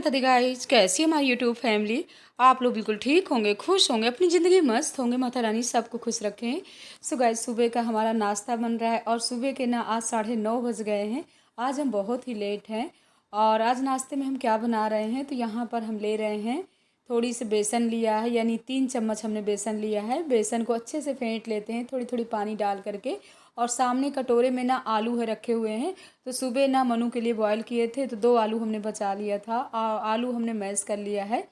माता दी गाइस, कैसी है हमारी यूट्यूब फैमिली। आप लोग बिल्कुल ठीक होंगे, खुश होंगे, अपनी ज़िंदगी मस्त होंगे। माता रानी सबको खुश रखें। सो गाइस, सुबह का हमारा नाश्ता बन रहा है और सुबह के ना आज 9:30 बज गए हैं। आज हम बहुत ही लेट हैं। और आज नाश्ते में हम क्या बना रहे हैं, तो यहाँ पर हम ले रहे हैं थोड़ी सी बेसन लिया है, यानी 3 चम्मच हमने बेसन लिया है। बेसन को अच्छे से फेंट लेते हैं थोड़ी थोड़ी पानी डाल करके। और सामने कटोरे में ना आलू है रखे हुए हैं। तो सुबह ना मनु के लिए बॉयल किए थे, तो 2 आलू हमने बचा लिया था। आलू हमने मैश कर लिया है।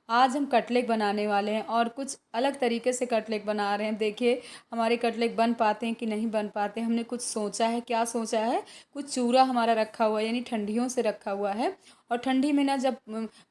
आज हम कटलेट बनाने वाले हैं और कुछ अलग तरीके से कटलेट बना रहे हैं। देखिए हमारे कटलेट बन पाते हैं कि नहीं बन पाते। हमने कुछ सोचा है, क्या सोचा है, कुछ चूरा हमारा रखा हुआ है, यानी ठंडियों से रखा हुआ है। और ठंडी में ना जब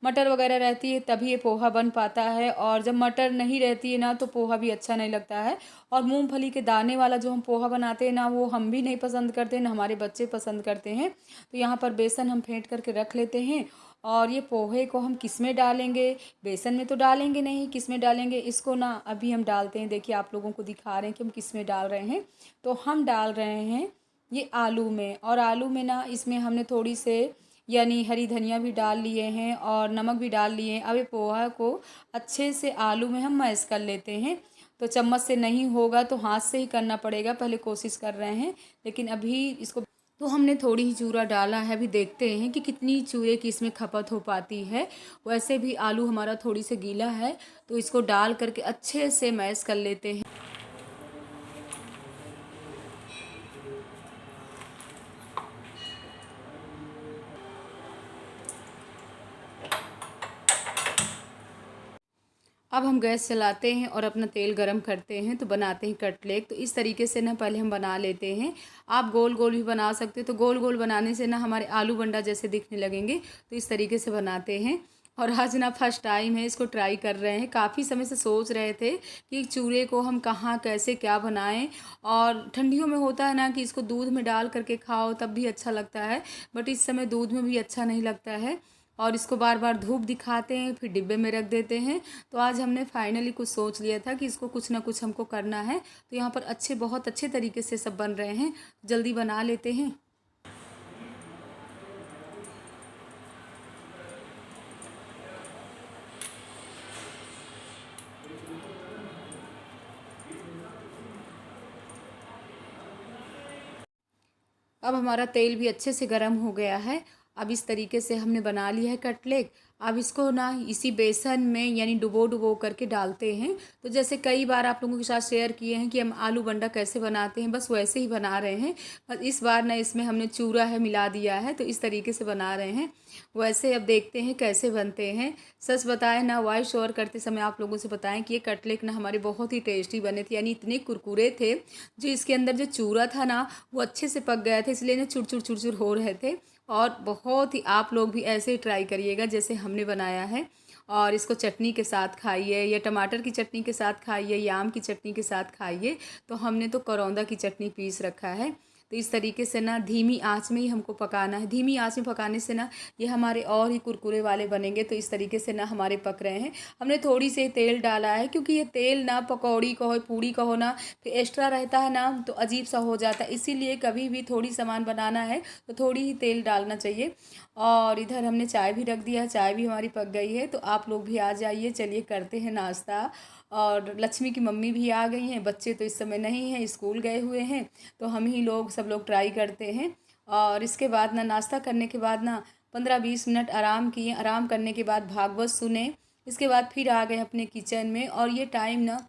मटर वगैरह रहती है तभी ये पोहा बन पाता है, और जब मटर नहीं रहती है ना तो पोहा भी अच्छा नहीं लगता है। और मूंगफली के दाने वाला जो हम पोहा बनाते हैं ना, वो हम भी नहीं पसंद करते, ना हमारे बच्चे पसंद करते हैं। तो यहाँ पर बेसन हम फेंट करके रख लेते हैं। और ये पोहे को हम किस में डालेंगे, बेसन में तो डालेंगे नहीं, किस में डालेंगे इसको ना अभी हम डालते हैं। देखिए आप लोगों को दिखा रहे हैं कि हम किस में डाल रहे हैं। तो हम डाल रहे हैं ये आलू में। और आलू में ना इसमें हमने थोड़ी से यानी हरी धनिया भी डाल लिए हैं और नमक भी डाल लिए हैं। अब ये पोहा को अच्छे से आलू में हम मैश कर लेते हैं। तो चम्मच से नहीं होगा तो हाथ से ही करना पड़ेगा, पहले कोशिश कर रहे हैं लेकिन अभी इसको। तो हमने थोड़ी ही चूरा डाला है, अभी देखते हैं कि कितनी चूरे की इसमें खपत हो पाती है। वैसे भी आलू हमारा थोड़ी से गीला है, तो इसको डाल करके अच्छे से मैश कर लेते हैं। अब हम गैस चलाते हैं और अपना तेल गरम करते हैं, तो बनाते हैं कटलेट। तो इस तरीके से ना पहले हम बना लेते हैं। आप गोल गोल भी बना सकते हो, तो गोल गोल बनाने से ना हमारे आलू बंडा जैसे दिखने लगेंगे। तो इस तरीके से बनाते हैं। और आज ना फर्स्ट टाइम है, इसको ट्राई कर रहे हैं। काफ़ी समय से सोच रहे थे कि चूरे को हम कहाँ कैसे क्या बनाएं। और ठंडियों में होता है ना कि इसको दूध में डाल करके खाओ तब भी अच्छा लगता है, बट इस समय दूध में भी अच्छा नहीं लगता है। और इसको बार बार धूप दिखाते हैं, फिर डिब्बे में रख देते हैं। तो आज हमने फाइनली कुछ सोच लिया था कि इसको कुछ ना कुछ हमको करना है। तो यहाँ पर बहुत अच्छे तरीके से सब बन रहे हैं, जल्दी बना लेते हैं। अब हमारा तेल भी अच्छे से गर्म हो गया है। अब इस तरीके से हमने बना लिया है कटलेट। अब इसको ना इसी बेसन में यानी डुबो डुबो करके डालते हैं। तो जैसे कई बार आप लोगों के साथ शेयर किए हैं कि हम आलू बंडा कैसे बनाते हैं, बस वैसे ही बना रहे हैं। बस इस बार ना इसमें हमने चूरा है मिला दिया है, तो इस तरीके से बना रहे हैं। वैसे अब देखते हैं कैसे बनते हैं। सच बताएं ना, वॉइस ओवर करते समय आप लोगों से बताएं कि ये कटलेट ना हमारे बहुत ही टेस्टी बने थे, यानी इतने कुरकुरे थे। जो इसके अंदर जो चूरा था ना वो अच्छे से पक गया था, इसलिए ना चुर चुर चुर चुर हो रहे थे। और बहुत ही आप लोग भी ऐसे ही ट्राई करिएगा जैसे हमने बनाया है। और इसको चटनी के साथ खाइए, या टमाटर की चटनी के साथ खाइए, या आम की चटनी के साथ खाइए। तो हमने तो करौंदा की चटनी पीस रखा है। तो इस तरीके से ना धीमी आंच में ही हमको पकाना है। धीमी आंच में पकाने से ना ये हमारे और ही कुरकुरे वाले बनेंगे। तो इस तरीके से ना हमारे पक रहे हैं। हमने थोड़ी सी तेल डाला है, क्योंकि ये तेल ना पकौड़ी कहो पूड़ी कहो ना तो एक्स्ट्रा रहता है ना, तो अजीब सा हो जाता है। इसीलिए कभी भी थोड़ी सामान बनाना है तो थोड़ी ही तेल डालना चाहिए। और इधर हमने चाय भी रख दिया है, चाय भी हमारी पक गई है। तो आप लोग भी आ जाइए, चलिए करते हैं नाश्ता। और लक्ष्मी की मम्मी भी आ गई हैं, बच्चे तो इस समय नहीं हैं, स्कूल गए हुए हैं। तो हम ही लोग सब लोग ट्राई करते हैं। और इसके बाद ना नाश्ता करने के बाद ना 15-20 मिनट आराम किए। आराम करने के बाद भागवत सुने। इसके बाद फिर आ गए अपने किचन में। और ये टाइम ना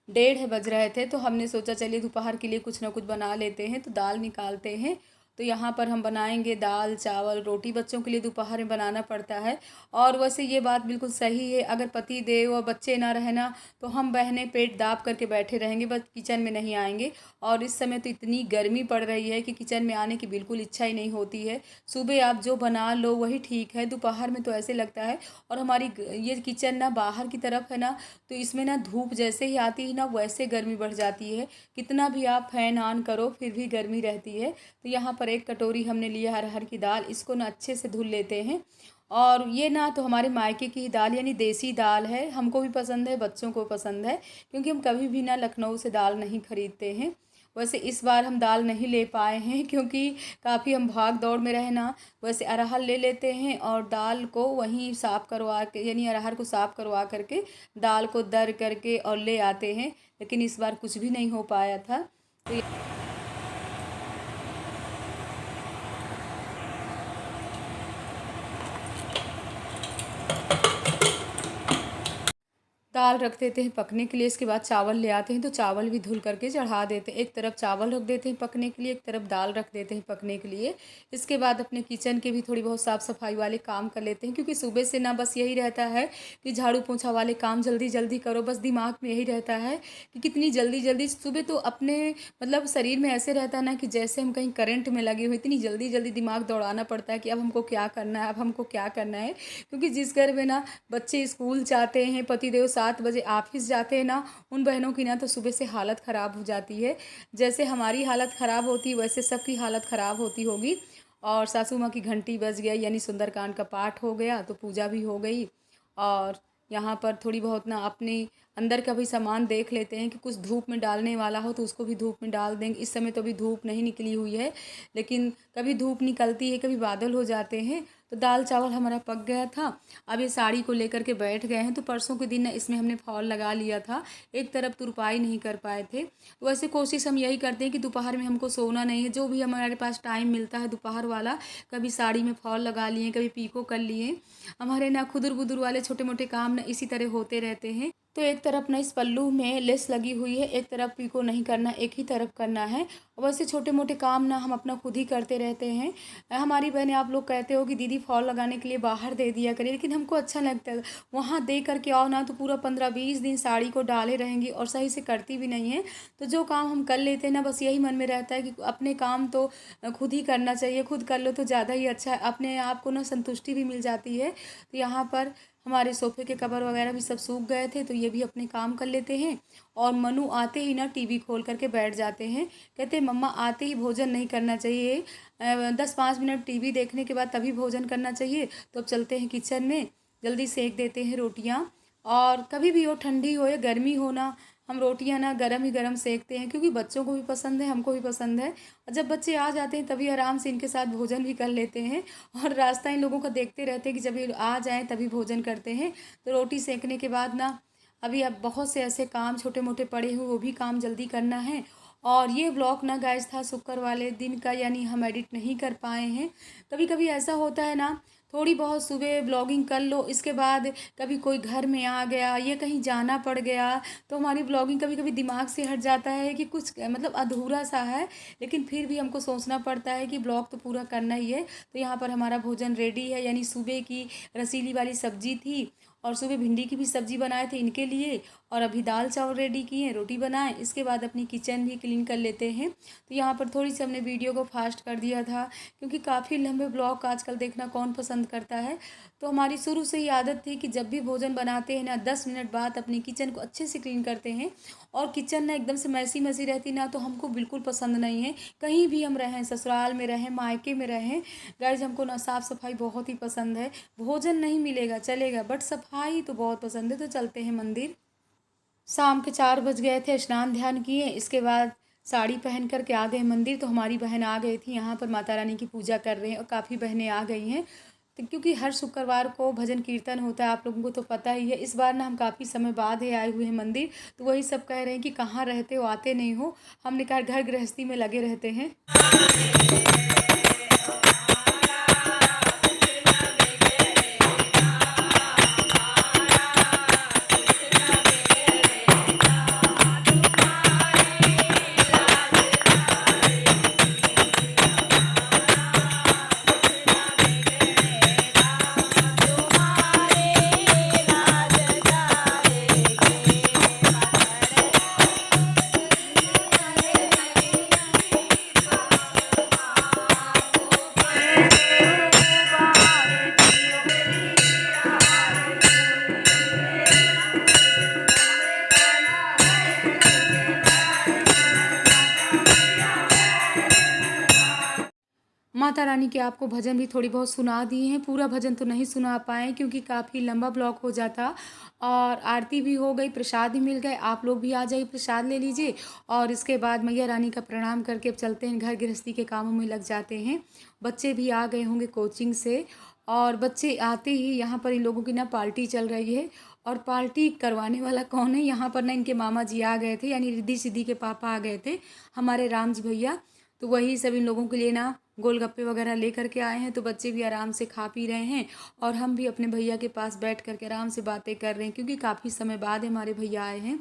1:30 बज रहे थे, तो हमने सोचा चलिए दोपहर के लिए कुछ ना कुछ बना लेते हैं। तो दाल निकालते हैं। तो यहाँ पर हम बनाएंगे दाल चावल रोटी। बच्चों के लिए दोपहर में बनाना पड़ता है। और वैसे ये बात बिल्कुल सही है, अगर पति देव और बच्चे ना रहना तो हम बहनें पेट दाब करके बैठे रहेंगे, बस किचन में नहीं आएंगे। और इस समय तो इतनी गर्मी पड़ रही है कि किचन में आने की बिल्कुल इच्छा ही नहीं होती है। सुबह आप जो बना लो वही ठीक है, दोपहर में तो ऐसे लगता है। और हमारी ये किचन ना बाहर की तरफ है ना, तो इसमें ना धूप जैसे ही आती है ना वैसे गर्मी बढ़ जाती है। कितना भी आप फैन ऑन करो फिर भी गर्मी रहती है। तो यहाँ पर एक कटोरी हमने लिया अरहर की दाल, इसको ना अच्छे से धुल लेते हैं। और ये ना तो हमारे मायके की ही दाल यानी देसी दाल है, हमको भी पसंद है, बच्चों को पसंद है, क्योंकि हम कभी भी ना लखनऊ से दाल नहीं खरीदते हैं। वैसे इस बार हम दाल नहीं ले पाए हैं क्योंकि काफ़ी हम भाग दौड़ में रहे ना। वैसे अरहर ले लेते हैं और दाल को वहीं साफ़ करवा के, यानी अरहर को साफ़ करवा करके दाल को दर करके और ले आते हैं, लेकिन इस बार कुछ भी नहीं हो पाया था। तो दाल रख देते हैं पकने के लिए। इसके बाद चावल ले आते हैं, तो चावल भी धुल करके चढ़ा देते हैं। एक तरफ चावल रख देते हैं पकने के लिए, एक तरफ दाल रख देते हैं पकने के लिए। इसके बाद अपने किचन के भी थोड़ी बहुत साफ़ सफाई वाले काम कर लेते हैं, क्योंकि सुबह से ना बस यही रहता है कि झाड़ू पोछा वाले काम जल्दी जल्दी करो, बस दिमाग में यही रहता है कि कितनी जल्दी जल्दी सुबह तो अपने मतलब शरीर में ऐसे रहता है ना कि जैसे हम कहीं करंट में लगे हुए, इतनी जल्दी जल्दी दिमाग दौड़ाना पड़ता है कि अब हमको क्या करना है, अब हमको क्या करना है। क्योंकि जिस घर में ना बच्चे स्कूल जाते हैं, पतिदेव 7 बजे ऑफिस जाते हैं ना, उन बहनों की ना तो सुबह से हालत ख़राब हो जाती है। जैसे हमारी हालत ख़राब होती है वैसे सबकी हालत ख़राब होती होगी। और सासू माँ की घंटी बज गई, यानी सुंदरकांड का पाठ हो गया, तो पूजा भी हो गई। और यहाँ पर थोड़ी बहुत ना अपने अंदर का भी सामान देख लेते हैं कि कुछ धूप में डालने वाला हो तो उसको भी धूप में डाल देंगे। इस समय तो अभी धूप नहीं निकली हुई है, लेकिन कभी धूप निकलती है, कभी बादल हो जाते हैं। तो दाल चावल हमारा पक गया था। अब ये साड़ी को लेकर के बैठ गए हैं। तो परसों के दिन ना इसमें हमने फॉल लगा लिया था, एक तरफ तुरपाई नहीं कर पाए थे। तो वैसे कोशिश हम यही करते हैं कि दोपहर में हमको सोना नहीं है, जो भी हमारे पास टाइम मिलता है दोपहर वाला, कभी साड़ी में फॉल लगा लिए, कभी पीको कर लिए। हमारे ना खुदुर बुदुर वाले छोटे मोटे काम ना इसी तरह होते रहते हैं। तो एक तरफ ना इस पल्लू में लेस लगी हुई है, एक तरफ पीको नहीं करना, एक ही तरफ करना है। और वैसे छोटे मोटे काम ना हम अपना खुद ही करते रहते हैं। हमारी बहनें आप लोग कहते हो कि दीदी फॉल लगाने के लिए बाहर दे दिया करिए, लेकिन हमको अच्छा लगता है वहाँ दे करके आओ ना, तो पूरा 15-20 दिन साड़ी को डाले रहेंगी और सही से करती भी नहीं है। तो जो काम हम कर लेते हैं ना, बस यही मन में रहता है कि अपने काम तो खुद ही करना चाहिए, खुद कर लो तो ज़्यादा ही अच्छा है, अपने आप को ना संतुष्टि भी मिल जाती है। तो यहाँ पर हमारे सोफ़े के कवर वगैरह भी सब सूख गए थे, तो ये भी अपने काम कर लेते हैं। और मनु आते ही ना टीवी खोल करके बैठ जाते हैं, कहते हैं मम्मा आते ही भोजन नहीं करना चाहिए, 10-5 मिनट टीवी देखने के बाद तभी भोजन करना चाहिए। तो अब चलते हैं किचन में, जल्दी सेक देते हैं रोटियाँ। और कभी भी हो, ठंडी हो या गर्मी हो ना, हम रोटियां ना गरम ही गरम सेकते हैं, क्योंकि बच्चों को भी पसंद है, हमको भी पसंद है। और जब बच्चे आ जाते हैं तभी आराम से इनके साथ भोजन भी कर लेते हैं। और रास्ता इन लोगों का देखते रहते हैं कि जब ये आ जाएं तभी भोजन करते हैं। तो रोटी सेकने के बाद ना अभी अब बहुत से ऐसे काम छोटे मोटे पड़े हुए, वो भी काम जल्दी करना है। और ये व्लॉग ना गाइस था शुक्र वाले दिन का, यानी हम एडिट नहीं कर पाए हैं। कभी कभी ऐसा होता है ना, थोड़ी बहुत सुबह ब्लॉगिंग कर लो, इसके बाद कभी कोई घर में आ गया या कहीं जाना पड़ गया, तो हमारी ब्लॉगिंग कभी कभी दिमाग से हट जाता है कि कुछ मतलब अधूरा सा है। लेकिन फिर भी हमको सोचना पड़ता है कि ब्लॉग तो पूरा करना ही है। तो यहाँ पर हमारा भोजन रेडी है, यानी सुबह की रसीली वाली सब्जी थी, और सुबह भिंडी की भी सब्जी बनाए थे इनके लिए, और अभी दाल चावल रेडी किए, रोटी बनाए। इसके बाद अपनी किचन भी क्लीन कर लेते हैं। तो यहाँ पर थोड़ी सी हमने वीडियो को फास्ट कर दिया था, क्योंकि काफ़ी लंबे ब्लॉग आजकल देखना कौन पसंद करता है। तो हमारी शुरू से ही आदत थी कि जब भी भोजन बनाते हैं ना, 10 मिनट बाद अपनी किचन को अच्छे से क्लीन करते हैं। और किचन ना एकदम से मैसी मैसी रहती ना, तो हमको बिल्कुल पसंद नहीं है। कहीं भी हम रहें, ससुराल में रहें, मायके में रहें, गाइस हमको ना साफ़ सफाई बहुत ही पसंद है। भोजन नहीं मिलेगा चलेगा, बट सफाई तो बहुत पसंद है। तो चलते हैं मंदिर। शाम के 4 बज गए थे, स्नान ध्यान किए, इसके बाद साड़ी पहन करके आ गए मंदिर। तो हमारी बहन आ गई थी, यहाँ पर माता रानी की पूजा कर रहे हैं और काफ़ी बहनें आ गई हैं। तो क्योंकि हर शुक्रवार को भजन कीर्तन होता है, आप लोगों को तो पता ही है। इस बार ना हम काफ़ी समय बाद ही आए हुए हैं मंदिर, तो वही सब कह रहे हैं कि कहाँ रहते हो, आते नहीं हो। हमने कहा घर गृहस्थी में लगे रहते हैं। रानी के आपको भजन भी थोड़ी बहुत सुना दिए हैं। पूरा भजन तो नहीं सुना पाए क्योंकि काफ़ी लंबा ब्लॉग हो जाता। और आरती भी हो गई, प्रसाद भी मिल गए। आप लोग भी आ जाइए, प्रसाद ले लीजिए। और इसके बाद मैया रानी का प्रणाम करके अब चलते हैं, घर गृहस्थी के कामों में लग जाते हैं। बच्चे भी आ गए होंगे कोचिंग से, और बच्चे आते ही यहाँ पर इन लोगों की ना पार्टी चल रही है। और पार्टी करवाने वाला कौन है, यहाँ पर ना इनके मामा जी आ गए थे, यानी रिद्धि सिद्धि के पापा आ गए थे, हमारे राम जी भैया। तो वही सब इन लोगों के लिए ना गोलगप्पे वगैरह ले करके आए हैं। तो बच्चे भी आराम से खा पी रहे हैं, और हम भी अपने भैया के पास बैठ करके आराम से बातें कर रहे हैं, क्योंकि काफ़ी समय बाद हमारे भैया आए हैं।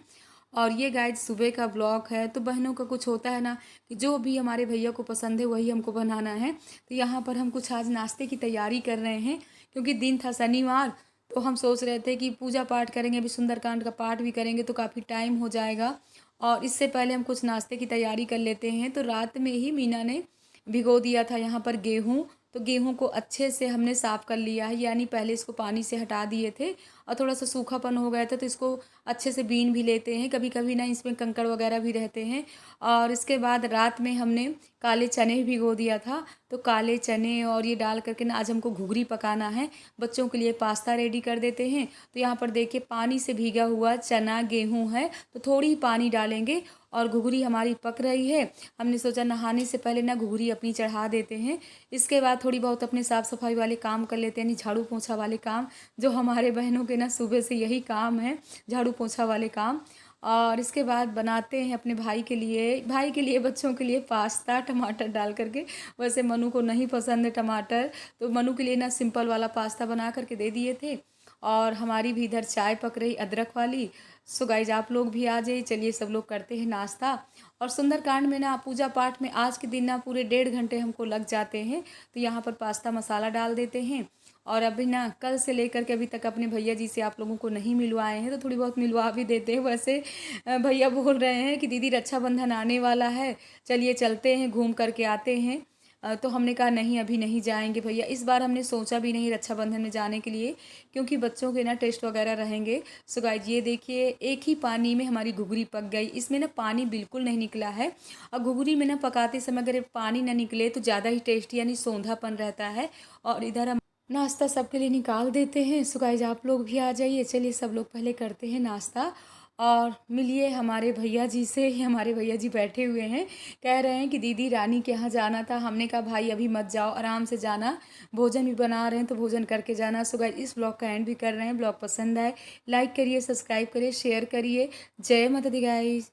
और ये गाइस सुबह का ब्लॉग है। तो बहनों का कुछ होता है ना कि जो भी हमारे भैया को पसंद है वही हमको बनाना है। तो यहाँ पर हम कुछ आज नाश्ते की तैयारी कर रहे हैं, क्योंकि दिन था शनिवार। तो हम सोच रहे थे कि पूजा पाठ करेंगे, अभी सुंदरकांड का पाठ भी करेंगे तो काफ़ी टाइम हो जाएगा, और इससे पहले हम कुछ नाश्ते की तैयारी कर लेते हैं। तो रात में ही मीना ने भिगो दिया था यहाँ पर गेहूँ। तो गेहूँ को अच्छे से हमने साफ़ कर लिया है, यानी पहले इसको पानी से हटा दिए थे और थोड़ा सा सूखापन हो गया था, तो इसको अच्छे से बीन भी लेते हैं। कभी कभी ना इसमें कंकड़ वगैरह भी रहते हैं। और इसके बाद रात में हमने काले चने भी भिगो दिया था। तो काले चने और ये डाल करके ना आज हमको घुघरी पकाना है। बच्चों के लिए पास्ता रेडी कर देते हैं। तो यहाँ पर देखिए पानी से भीगा हुआ चना गेहूँ है, तो थोड़ी ही पानी डालेंगे और घुघरी हमारी पक रही है। हमने सोचा नहाने से पहले ना घुघरी अपनी चढ़ा देते हैं। इसके बाद थोड़ी बहुत अपने साफ़ सफाई वाले काम कर लेते हैं, यानी झाड़ू पोछा वाले काम, जो हमारे बहनों के ना सुबह से यही काम है, झाड़ू पोछा वाले काम। और इसके बाद बनाते हैं अपने भाई के लिए बच्चों के लिए पास्ता टमाटर डाल करके। वैसे मनु को नहीं पसंद है टमाटर, तो मनु के लिए ना सिंपल वाला पास्ता बना करके दे दिए थे। और हमारी भी इधर चाय पक रही अदरक वाली। सो गाइज आप लोग भी आ जाइए, चलिए सब लोग करते हैं नाश्ता। और सुंदरकांड में ना पूजा पाठ में आज के दिन ना पूरे 1.5 घंटे हमको लग जाते हैं। तो यहाँ पर पास्ता मसाला डाल देते हैं। और अभी ना कल से लेकर के अभी तक अपने भैया जी से आप लोगों को नहीं मिलवाए हैं, तो थोड़ी बहुत मिलवा भी देते हैं। वैसे भैया बोल रहे हैं कि दीदी रक्षाबंधन आने वाला है, चलिए चलते हैं घूम करके आते हैं। तो हमने कहा नहीं अभी नहीं जाएंगे भैया। इस बार हमने सोचा भी नहीं रक्षाबंधन में जाने के लिए, क्योंकि बच्चों के ना टेस्ट वगैरह रहेंगे। सो गाइस ये देखिए एक ही पानी में हमारी घुघरी पक गई। इसमें ना पानी बिल्कुल नहीं निकला है। और घुघरी में ना पकाते समय अगर पानी ना निकले तो ज़्यादा ही टेस्टी यानी सौंधापन रहता है। और इधर हम नाश्ता सबके लिए निकाल देते हैं। सो गाइस आप लोग भी आ जाइए, चलिए सब लोग पहले करते हैं नाश्ता। और मिलिए हमारे भैया जी से। हमारे भैया जी बैठे हुए हैं, कह रहे हैं कि दीदी रानी के यहाँ जाना था। हमने कहा भाई अभी मत जाओ, आराम से जाना, भोजन भी बना रहे हैं तो भोजन करके जाना। सो गाइस इस ब्लॉग का एंड भी कर रहे हैं। ब्लॉग पसंद आए लाइक करिए, सब्सक्राइब करिए, शेयर करिए। जय माता दी गाइस।